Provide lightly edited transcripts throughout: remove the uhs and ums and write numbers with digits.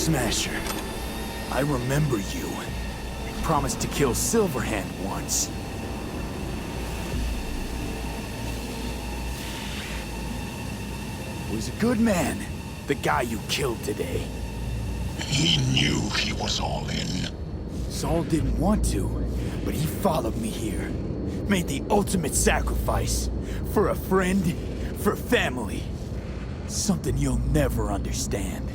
Smasher, I remember you. Promised to kill Silverhand once. Was a good man, the guy you killed today. He knew he was all in. Saul didn't want to, but he followed me here. Made the ultimate sacrifice. For a friend, for family. Something you'll never understand.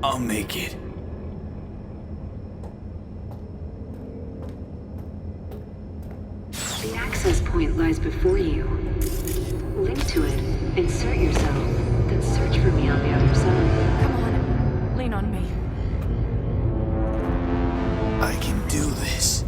I'll make it. The access point lies before you. Link to it, insert yourself, then search for me on the other side. Come on, lean on me. I can do this.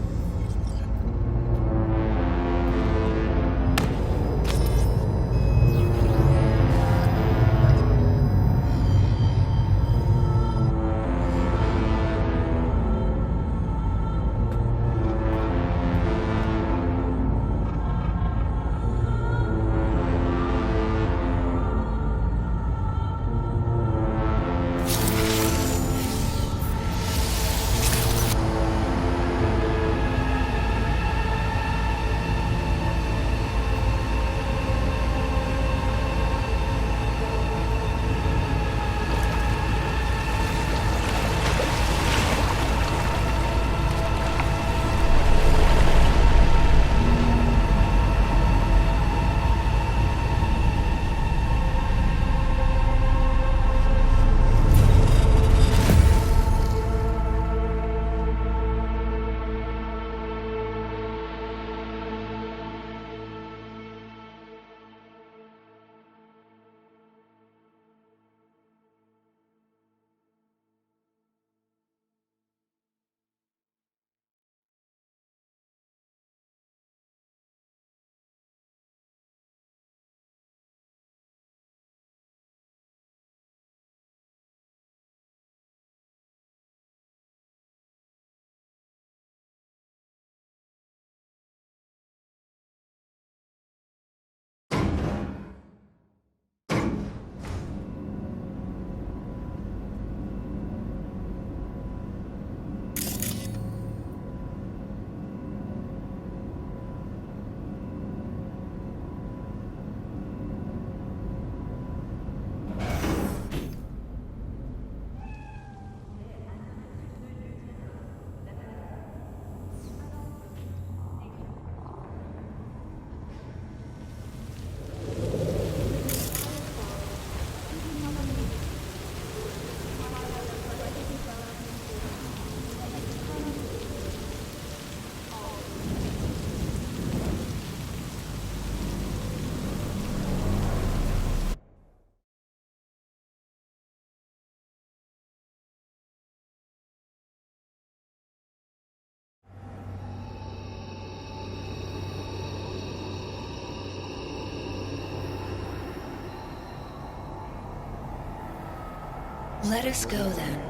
Let us go then,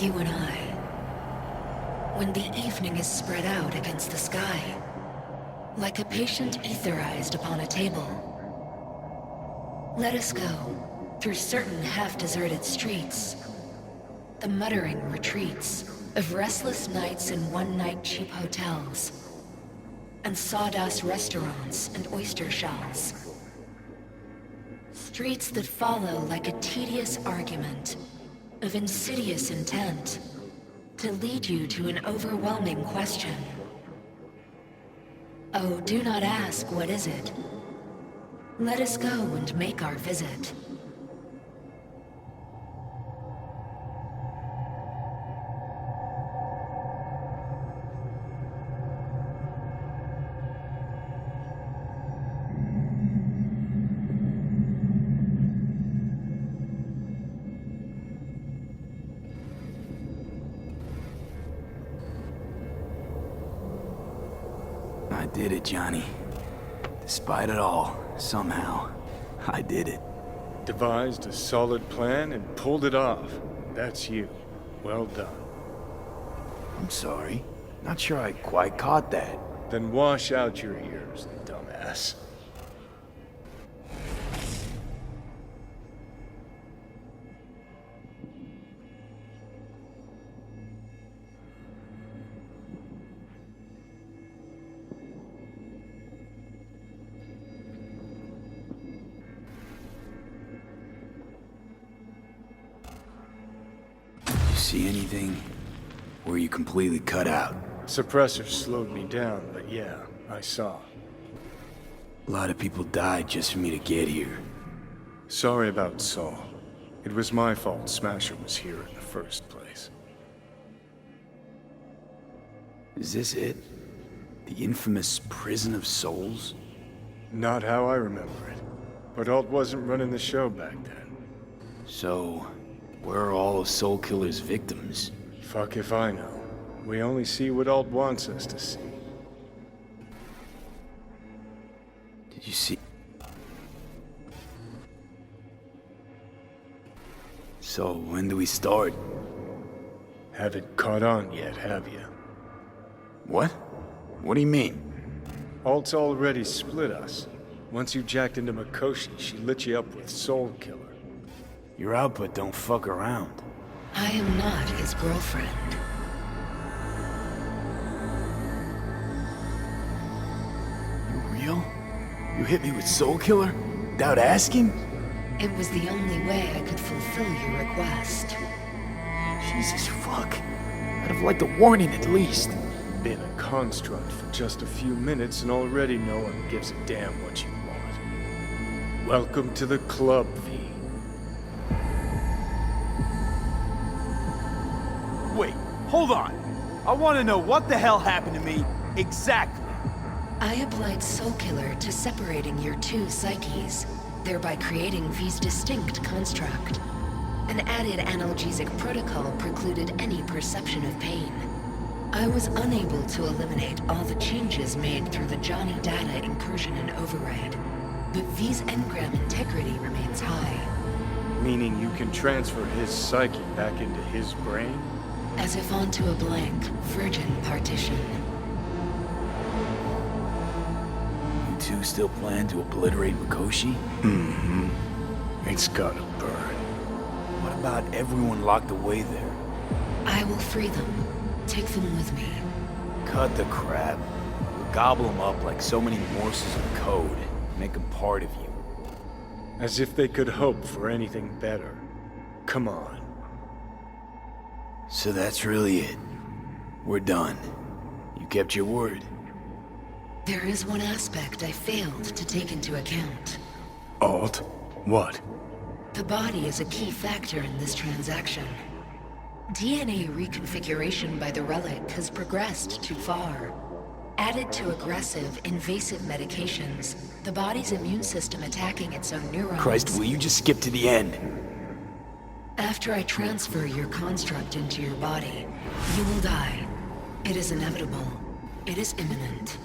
you and I. When the evening is spread out against the sky, like a patient etherized upon a table. Let us go through certain half-deserted streets, the muttering retreats of restless nights in one-night cheap hotels, and sawdust restaurants and oyster shells. Streets that follow like a tedious argument of insidious intent to lead you to an overwhelming question. Oh, do not ask, what is it? Let us go and make our visit. did it, Johnny. Despite it all, somehow, I did it. Devised a solid plan and pulled it off. That's you. Well done. I'm sorry. Not sure I quite caught that. Then wash out your ears, dumbass. See anything? Or are you completely cut out? Suppressor slowed me down, but yeah, I saw. A lot of people died just for me to get here. Sorry about Saul. It was my fault Smasher was here in the first place. Is this it? The infamous Prison of Souls? Not how I remember it. But Alt wasn't running the show back then. So, where are all of Soul Killer's victims? Fuck if I know. We only see what Alt wants us to see. Did you see? So, when do we start? Haven't caught on yet, have you? What? What do you mean? Alt's already split us. Once you jacked into Mikoshi, she lit you up with Soul Killer. Your output don't fuck around. I am not his girlfriend. You real? You hit me with Soul Killer? Without asking? It was the only way I could fulfill your request. Jesus fuck. I'd have liked a warning at least. Been a construct for just a few minutes and already no one gives a damn what you want. Welcome to the club, V. Wait, hold on. I want to know what the hell happened to me exactly. I applied Soul Killer to separating your two psyches, thereby creating V's distinct construct. An added analgesic protocol precluded any perception of pain. I was unable to eliminate all the changes made through the Johnny data incursion and override, but V's engram integrity remains high. Meaning you can transfer his psyche back into his brain? As if onto a blank, virgin partition. You two still plan to obliterate Mikoshi? Mm-hmm. It's gotta burn. What about everyone locked away there? I will free them. Take them with me. Cut the crap. We'll gobble them up like so many morsels of code. Make them part of you. As if they could hope for anything better. Come on. So that's really it. We're done. You kept your word. There is one aspect I failed to take into account. Alt? What? The body is a key factor in this transaction. DNA reconfiguration by the relic has progressed too far. Added to aggressive, invasive medications, the body's immune system attacking its own neurons. Christ, will you just skip to the end? After I transfer your construct into your body, you will die. It is inevitable. It is imminent.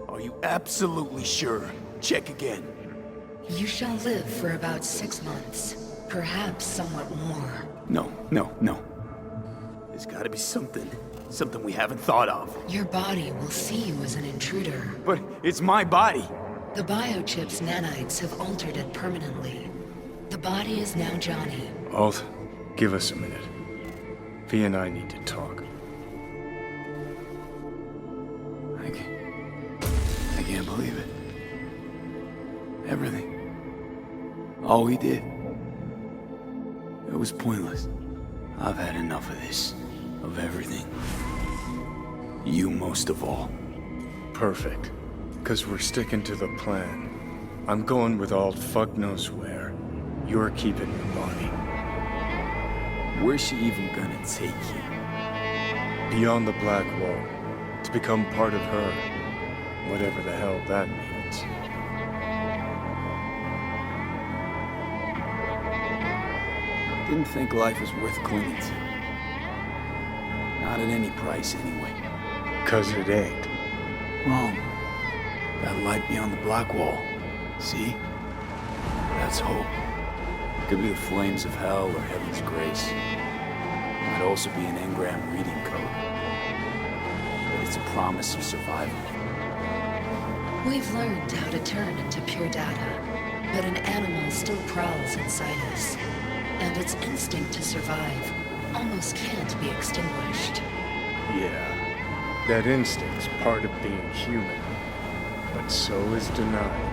Are you absolutely sure? Check again. You shall live for about 6 months, perhaps somewhat more. No. There's gotta be something we haven't thought of. Your body will see you as an intruder. But it's my body. The biochip's nanites have altered it permanently. The body is now Johnny. Alt, give us a minute. V and I need to talk. I can't believe it. Everything. All we did. It was pointless. I've had enough of this. Of everything. You most of all. Perfect. Because we're sticking to the plan. I'm going with Alt fuck knows where. You're keeping your body. Where's she even gonna take you? Beyond the Black Wall. To become part of her. Whatever the hell that means. Didn't think life was worth clinging to. Not at any price, anyway. 'Cause it ain't. Wrong. That light beyond the black wall. See? That's hope. Could be the flames of hell or heaven's grace. Might also be an engram reading code. But it's a promise of survival. We've learned how to turn into pure data, but an animal still prowls inside us. And its instinct to survive almost can't be extinguished. Yeah. That instinct's part of being human. But so is denying.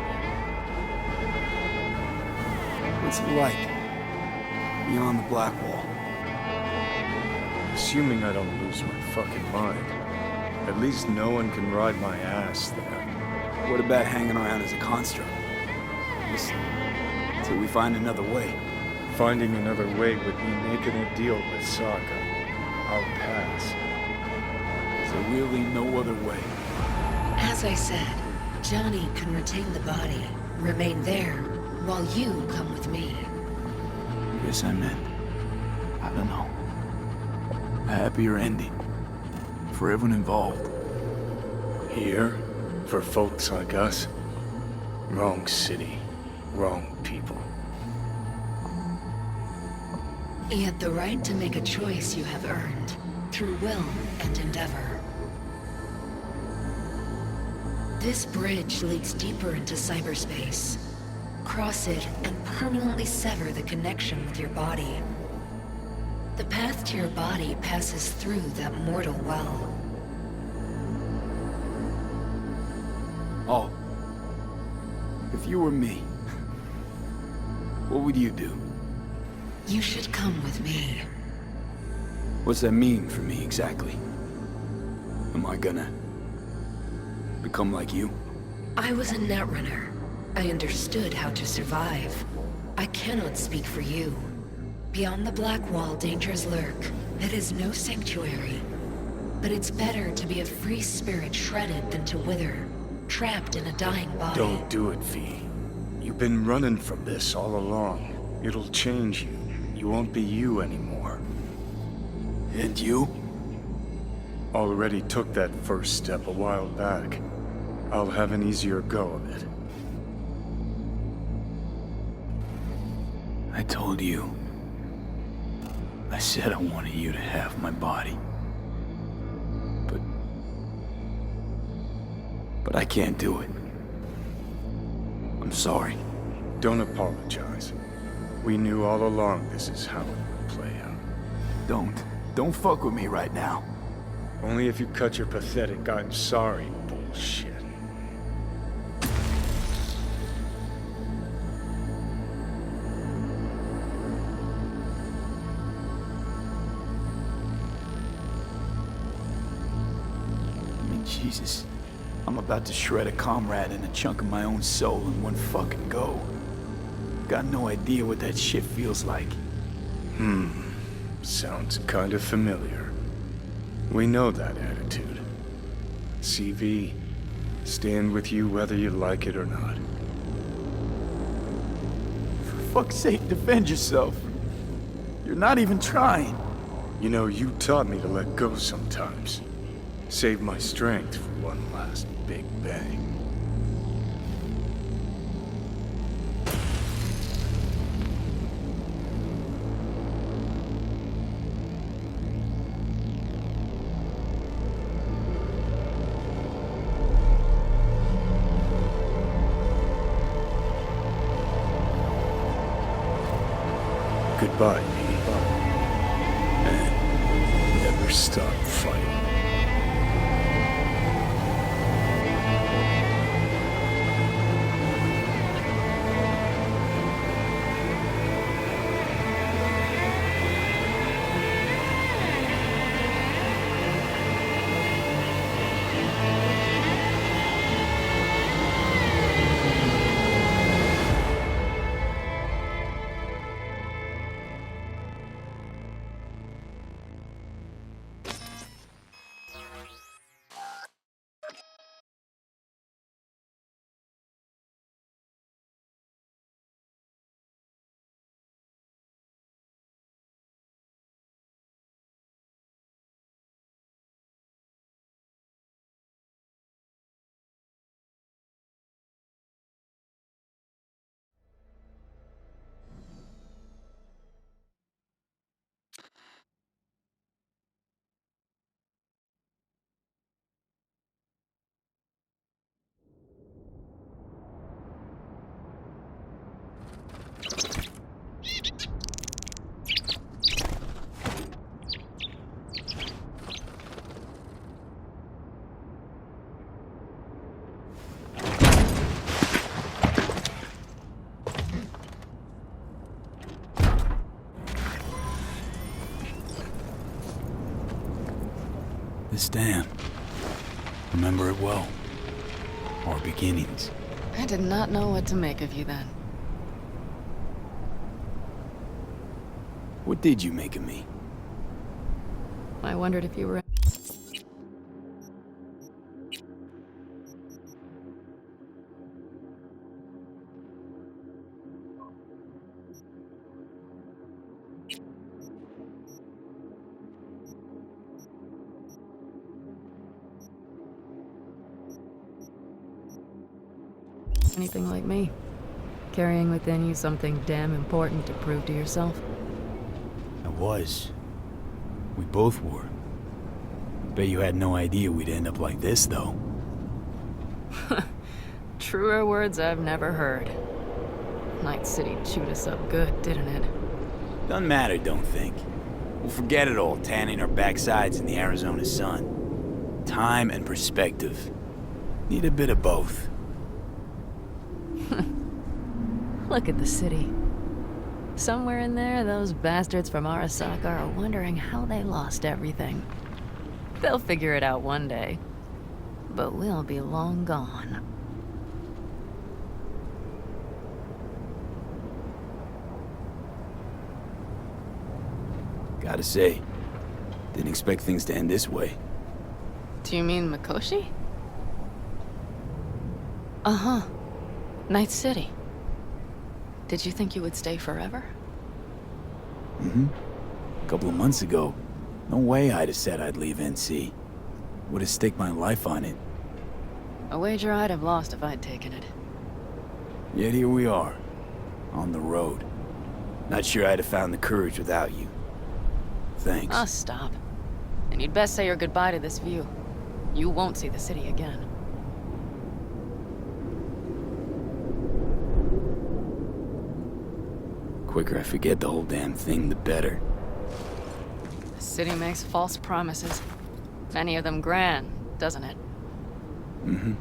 What's it like? Beyond the black wall. Assuming I don't lose my fucking mind. At least no one can ride my ass there. What about hanging around as a construct? Just till we find another way. Finding another way would be making a deal with Saga. I'll pass. Is there really no other way? As I said, Johnny can retain the body, remain there, while you come with me. Guess I meant, I don't know, a happier ending for everyone involved. Here? For folks like us? Wrong city. Wrong people. Yet the right to make a choice you have earned, through will and endeavor. This bridge leads deeper into cyberspace. Cross it and permanently sever the connection with your body. The path to your body passes through that mortal well. Oh, if you were me, what would you do? You should come with me. What's that mean for me exactly? Am I gonna become like you? I was a netrunner. I understood how to survive. I cannot speak for you. Beyond the black wall, dangers lurk. It is no sanctuary. But it's better to be a free spirit shredded than to wither, trapped in a dying body. Don't do it, V. You've been running from this all along. It'll change you. You won't be you anymore. And you? Already took that first step a while back. I'll have an easier go of it. I told you. I said I wanted you to have my body. But I can't do it. I'm sorry. Don't apologize. We knew all along this is how it would play out. Don't fuck with me right now. Only if you cut your pathetic "I'm sorry" bullshit. I mean, Jesus. I'm about to shred a comrade and a chunk of my own soul in one fucking go. Got no idea what that shit feels like. Sounds kind of familiar. We know that attitude. CV, stand with you whether you like it or not. For fuck's sake, defend yourself. You're not even trying. You know, you taught me to let go sometimes. Save my strength for one last big bang. Goodbye, me. And never stop fighting. This dam. Remember it well. Our beginnings. I did not know what to make of you then. What did you make of me? I wondered if you were... anything like me. Carrying within you something damn important to prove to yourself. I was. We both were. Bet you had no idea we'd end up like this, though. Truer words I've never heard. Night City chewed us up good, didn't it? Doesn't matter, don't think. We'll forget it all, tanning our backsides in the Arizona sun. Time and perspective. Need a bit of both. Look at the city. Somewhere in there, those bastards from Arasaka are wondering how they lost everything. They'll figure it out one day. But we'll be long gone. Gotta say, didn't expect things to end this way. Do you mean Mikoshi? Uh-huh. Night City. Did you think you would stay forever? Mm-hmm. A couple of months ago, no way I'd have said I'd leave NC. Would have staked my life on it. A wager I'd have lost if I'd taken it. Yet here we are, on the road. Not sure I'd have found the courage without you. Thanks. Ah, stop. And you'd best say your goodbye to this view. You won't see the city again. Quicker I forget the whole damn thing, the better. The city makes false promises. Many of them grand, doesn't it? Mm-hmm.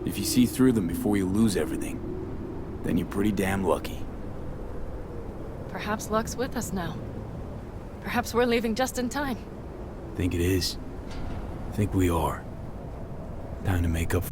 If you see through them before you lose everything, then you're pretty damn lucky. Perhaps luck's with us now. Perhaps we're leaving just in time. Think it is. Think we are. Time to make up.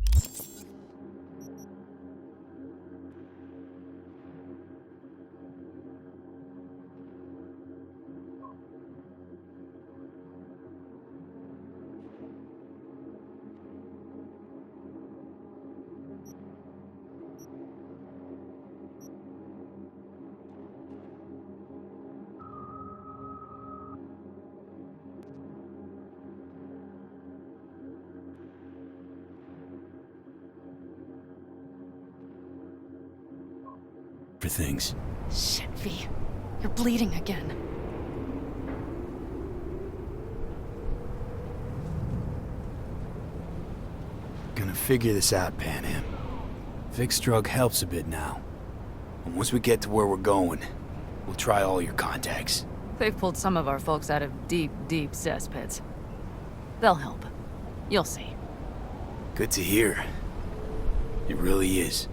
For things. Shit, V. You're bleeding again. Gonna figure this out, Panam. Vic's drug helps a bit now. And once we get to where we're going, we'll try all your contacts. They've pulled some of our folks out of deep, deep cesspits. They'll help. You'll see. Good to hear. It really is.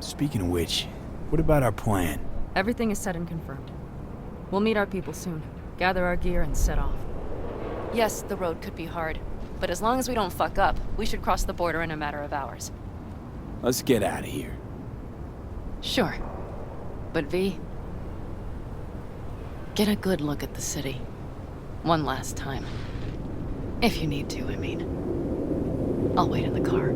Speaking of which, what about our plan? Everything is set and confirmed. We'll meet our people soon, gather our gear, and set off. Yes, the road could be hard, but as long as we don't fuck up, we should cross the border in a matter of hours. Let's get out of here. Sure. But V, get a good look at the city. One last time. If you need to, I mean. I'll wait in the car.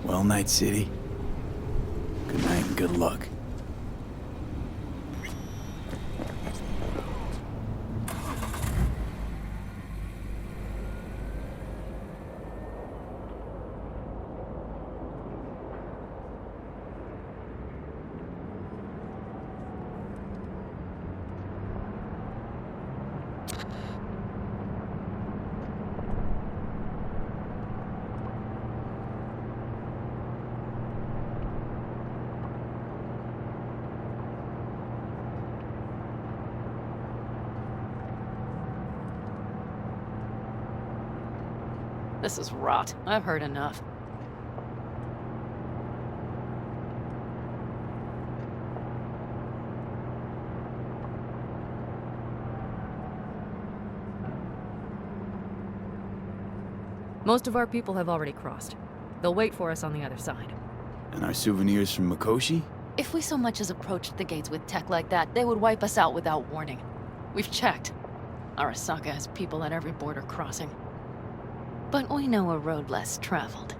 Well, Night City. Good night and good luck. This is rot. I've heard enough. Most of our people have already crossed. They'll wait for us on the other side. And our souvenirs from Mikoshi? If we so much as approached the gates with tech like that, they would wipe us out without warning. We've checked. Arasaka has people at every border crossing. But we know a road less traveled.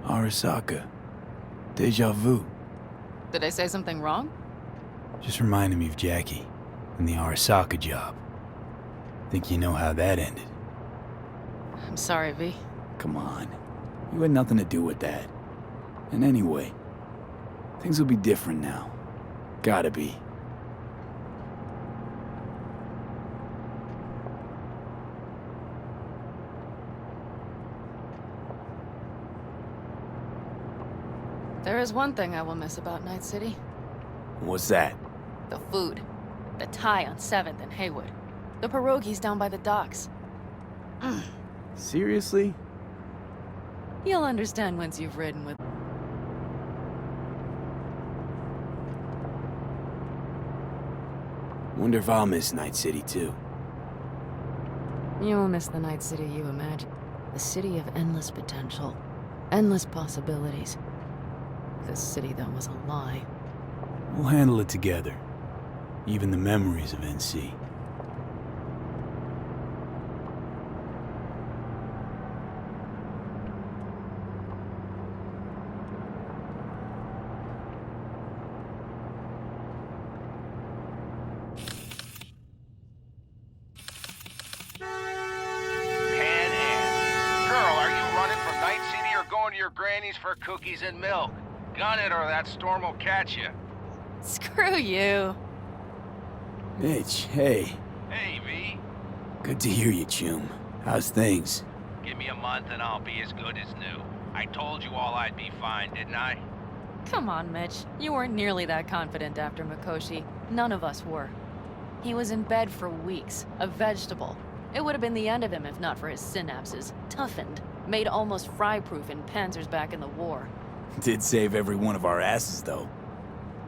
Arasaka. Deja vu. Did I say something wrong? Just reminded me of Jackie and the Arasaka job. Think you know how that ended? I'm sorry, V. Come on. You had nothing to do with that. And anyway, things will be different now. Gotta be. There is one thing I will miss about Night City. What's that? The food. The Thai on 7th and Haywood. The pierogies down by the docks. Seriously? You'll understand once you've ridden with... Wonder if I'll miss Night City too. You will miss the Night City you imagine. The city of endless potential. Endless possibilities. The city that was a lie. We'll handle it together. Even the memories of NC. Your grannies for cookies and milk. Gun it or that storm will catch you. Screw you. Mitch, hey. Hey, V. Good to hear you, Chum. How's things? Give me a month and I'll be as good as new. I told you all I'd be fine, didn't I? Come on, Mitch. You weren't nearly that confident after Mikoshi. None of us were. He was in bed for weeks, a vegetable. It would have been the end of him if not for his synapses. Toughened. Made almost fry-proof in panzers back in the war. Did save every one of our asses, though.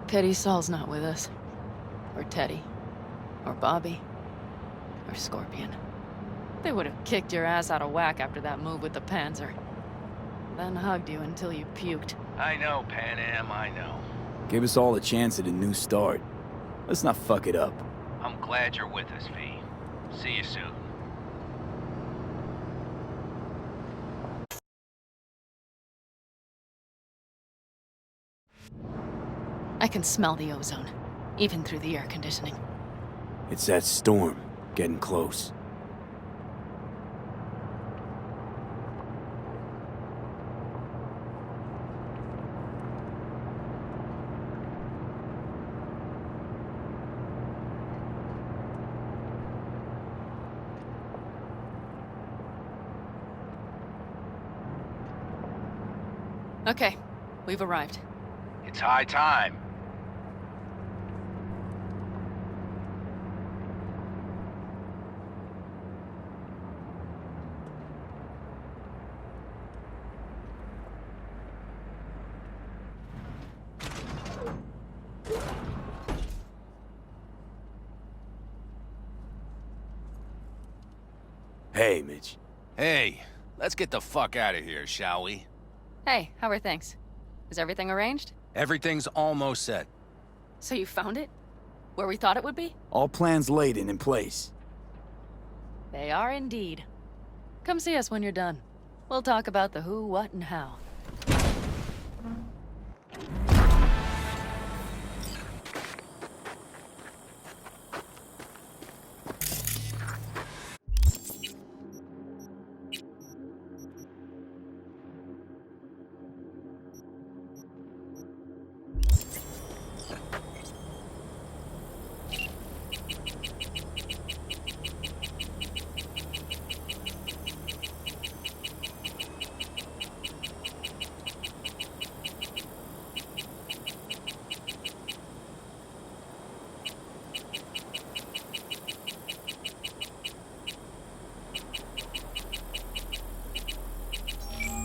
Pity Saul's not with us. Or Teddy. Or Bobby. Or Scorpion. They would have kicked your ass out of whack after that move with the panzer. Then hugged you until you puked. I know, Pan Am, I know. Gave us all a chance at a new start. Let's not fuck it up. I'm glad you're with us, V. See you soon. I can smell the ozone, even through the air conditioning. It's that storm, getting close. Okay, we've arrived. It's high time. Hey, Mitch. Hey, let's get the fuck out of here, shall we? Hey, how are things? Is everything arranged? Everything's almost set. So you found it? Where we thought it would be? All plans laid and in place. They are indeed. Come see us when you're done. We'll talk about the who, what, and how.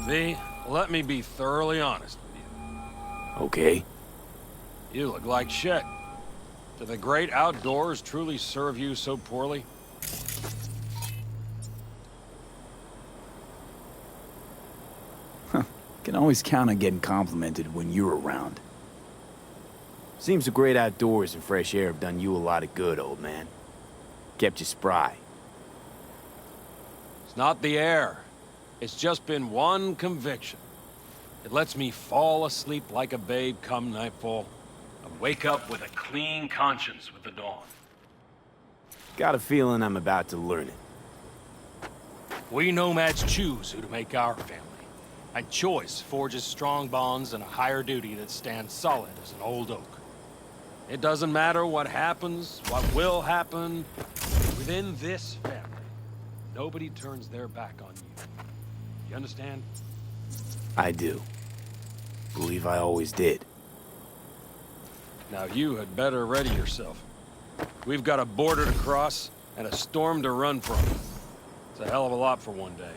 V, let me be thoroughly honest with you. Okay. You look like shit. Do the great outdoors truly serve you so poorly? Can always count on getting complimented when you're around. Seems the great outdoors and fresh air have done you a lot of good, old man. Kept you spry. It's not the air. It's just been one conviction. It lets me fall asleep like a babe come nightfall, and wake up with a clean conscience with the dawn. Got a feeling I'm about to learn it. We nomads choose who to make our family. And choice forges strong bonds and a higher duty that stands solid as an old oak. It doesn't matter what happens, what will happen. Within this family, nobody turns their back on you. You understand? I do. Believe I always did. Now you had better ready yourself. We've got a border to cross and a storm to run from. It's a hell of a lot for one day.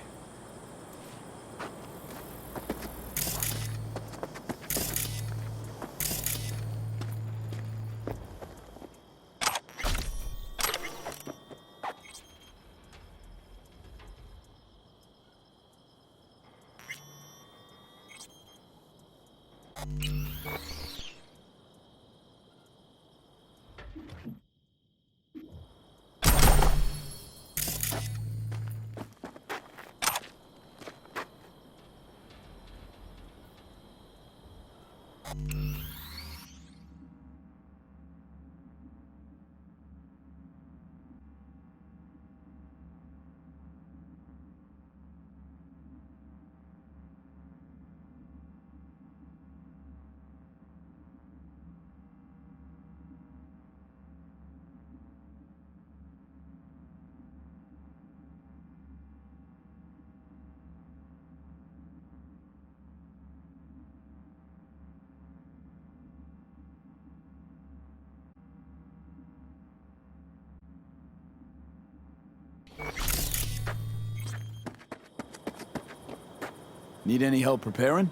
Need any help preparing?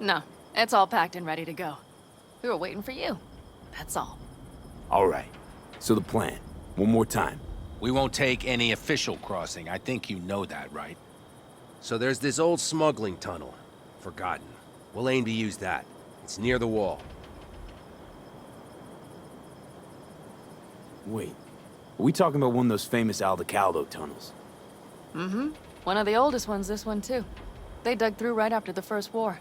No, it's all packed and ready to go. We were waiting for you. That's all. All right. So the plan. One more time. We won't take any official crossing. I think you know that, right? So there's this old smuggling tunnel. Forgotten. We'll aim to use that. It's near the wall. Wait. Are we talking about one of those famous Aldecaldo tunnels? Mm-hmm. One of the oldest ones, this one too. They dug through right after the First War.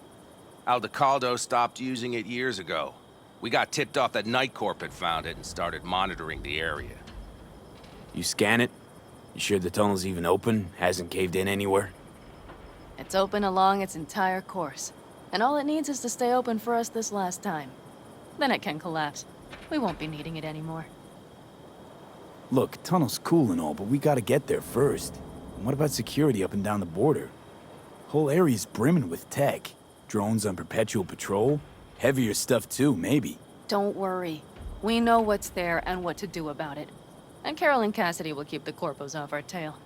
Aldecaldo stopped using it years ago. We got tipped off that Night Corp had found it and started monitoring the area. You scan it? You sure the tunnel's even open? Hasn't caved in anywhere? It's open along its entire course. And all it needs is to stay open for us this last time. Then it can collapse. We won't be needing it anymore. Look, tunnel's cool and all, but we gotta get there first. And what about security up and down the border? Whole area's brimming with tech. Drones on perpetual patrol. Heavier stuff too, maybe. Don't worry. We know what's there and what to do about it. And Carol and Cassidy will keep the corpos off our tail.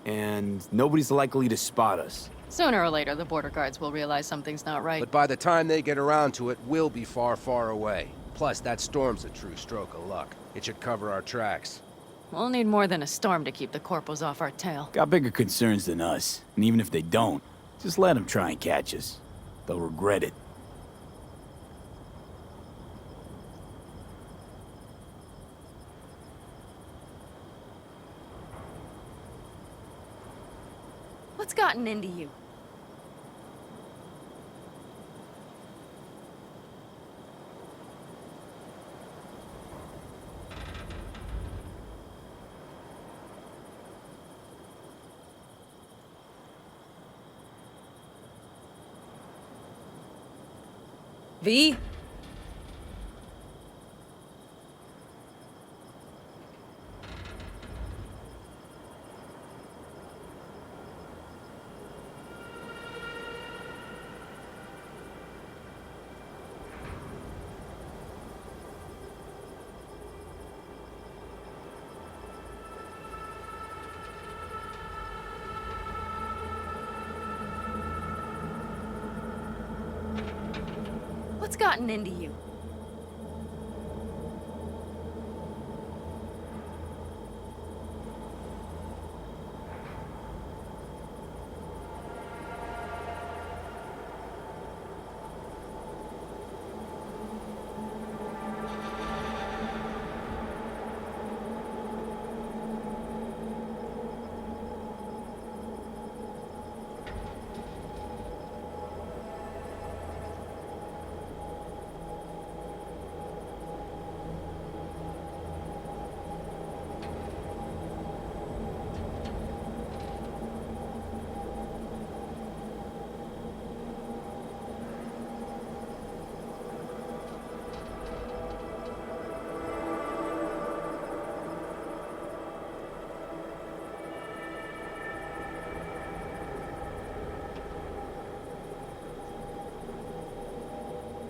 And nobody's likely to spot us. Sooner or later, the border guards will realize something's not right. But by the time they get around to it, we'll be far, far away. Plus, that storm's a true stroke of luck. It should cover our tracks. We'll need more than a storm to keep the corpos off our tail. Got bigger concerns than us. And even if they don't, just let them try and catch us. They'll regret it. What's gotten into you? V? What's gotten into you?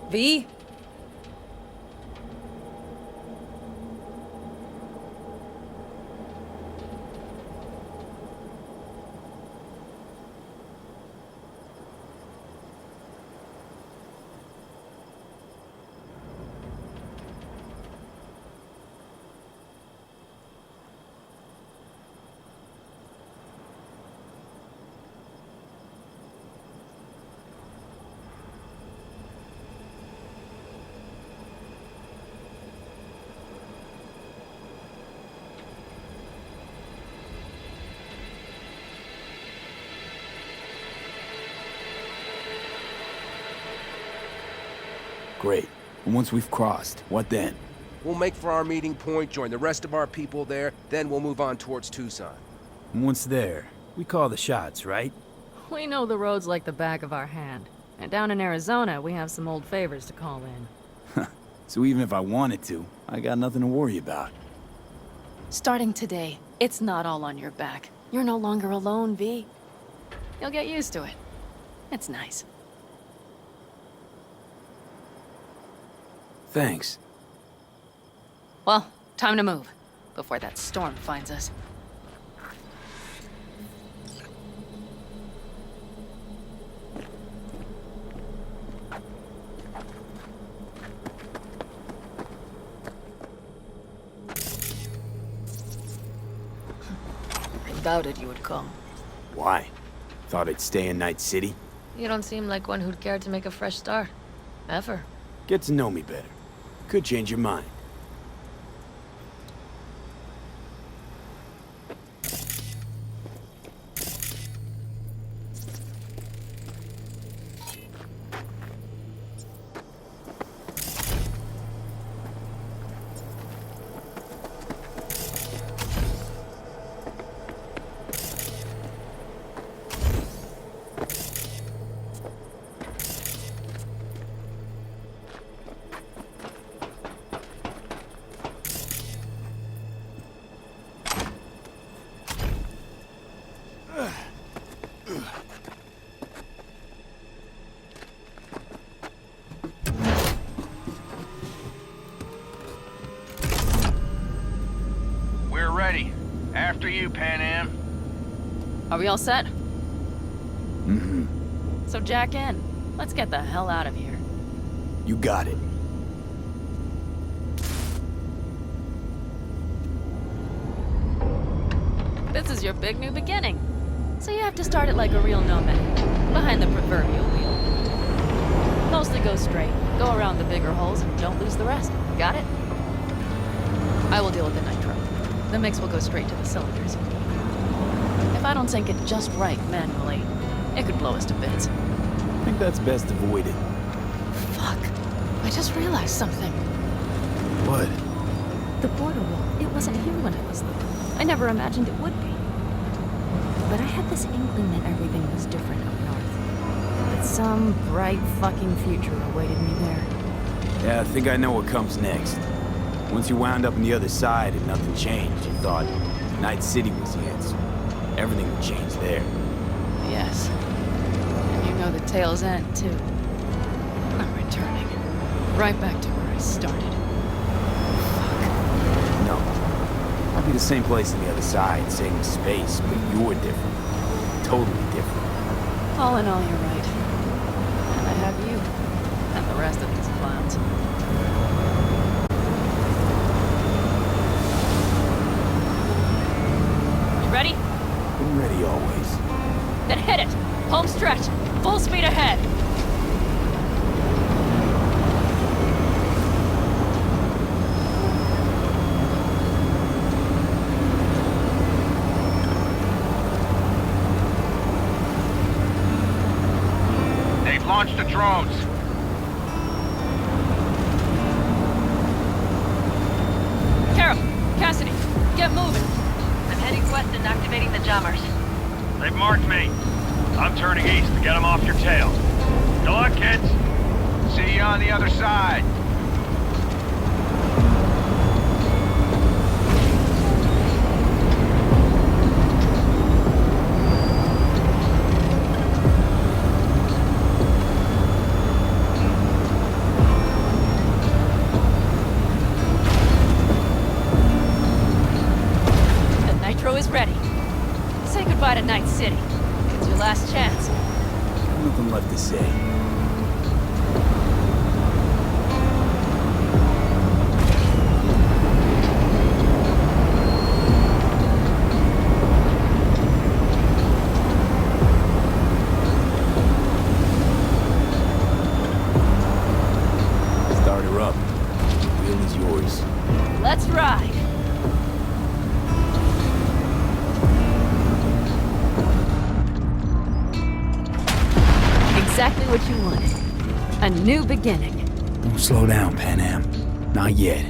V? Great. And once we've crossed, what then? We'll make for our meeting point, join the rest of our people there, then we'll move on towards Tucson. And once there, we call the shots, right? We know the roads like the back of our hand. And down in Arizona, we have some old favors to call in. So even if I wanted to, I got nothing to worry about. Starting today, it's not all on your back. You're no longer alone, V. You'll get used to it. It's nice. Thanks. Well, time to move, before that storm finds us. I doubted you would come. Why? Thought I'd stay in Night City? You don't seem like one who'd care to make a fresh start. Ever. Get to know me better. Could change your mind. We're ready. After you, Pan Am. Are we all set? Mm-hmm. So jack in. Let's get the hell out of here. You got it. This is your big new beginning. So you have to start it like a real nomad, behind the proverbial wheel. Mostly go straight, go around the bigger holes, and don't lose the rest. Got it? I will deal with the nitro. The mix will go straight to the cylinders. If I don't sync it just right manually, it could blow us to bits. I think that's best avoided. Fuck. I just realized something. What? The border wall, it wasn't here when I was little. I never imagined it would be. But I had this inkling that everything was different up north. That some bright fucking future awaited me there. Yeah, I think I know what comes next. Once you wound up on the other side and nothing changed, you thought Night City was the answer. Everything would change there. Yes. And you know the tale's end, too. I'm returning. Right back to where I started. No. I'll be the same place on the other side, same space, but you're different. Totally different. All in all, you're right. And I have you. And the rest of these clowns. You ready? Been ready always. Then hit it! Home stretch! Full speed ahead! They've launched the drones. Carol! Cassidy! Get moving! I'm heading west and activating the jammers. They've marked me. I'm turning east to get them off your tail. Good luck, kids. See you on the other side. yours. Let's ride! Exactly what you wanted. A new beginning. Don't slow down, Pan Am. Not yet.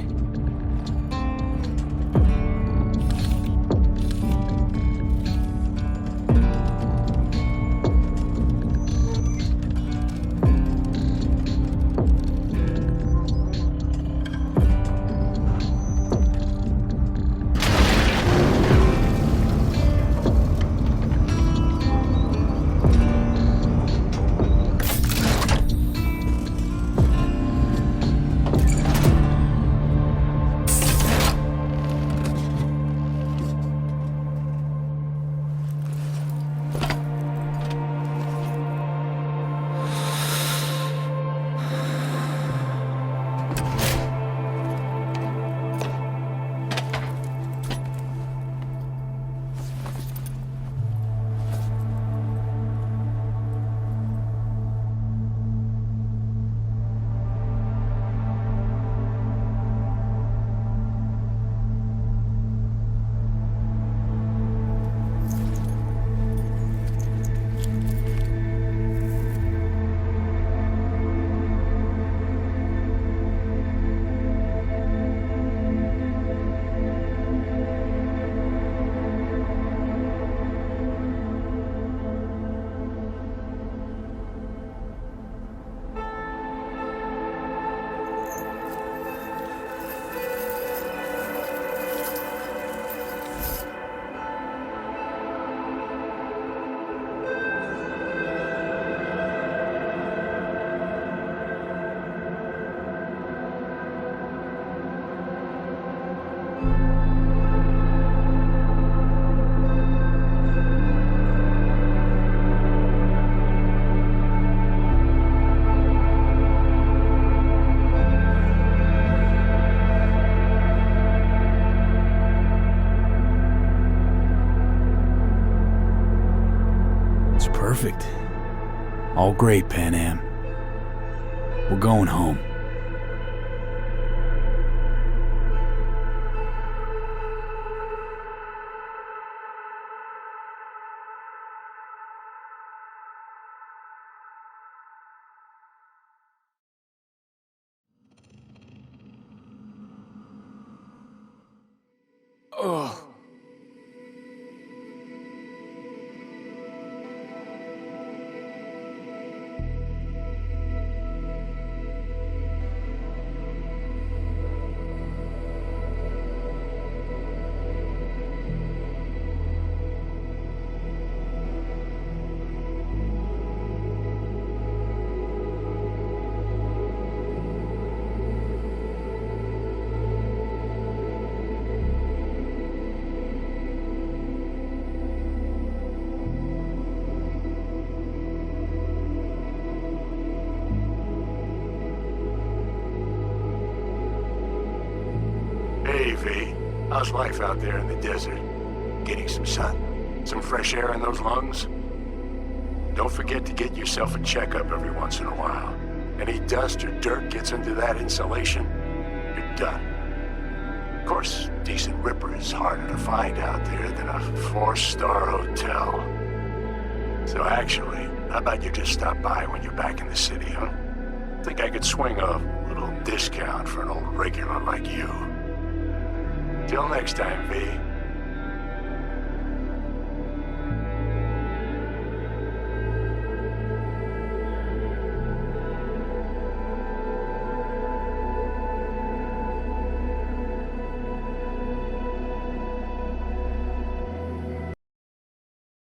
Perfect. All great, Pan Am. We're going home. Ugh. Hey, V. How's life out there in the desert? Getting some sun? Some fresh air in those lungs? Don't forget to get yourself a checkup every once in a while. Any dust or dirt gets into that insulation, you're done. Of course, decent ripper is harder to find out there than a 4-star hotel. So actually, how about you just stop by when you're back in the city, huh? Think I could swing a little discount for an old regular like you. Till next time, V.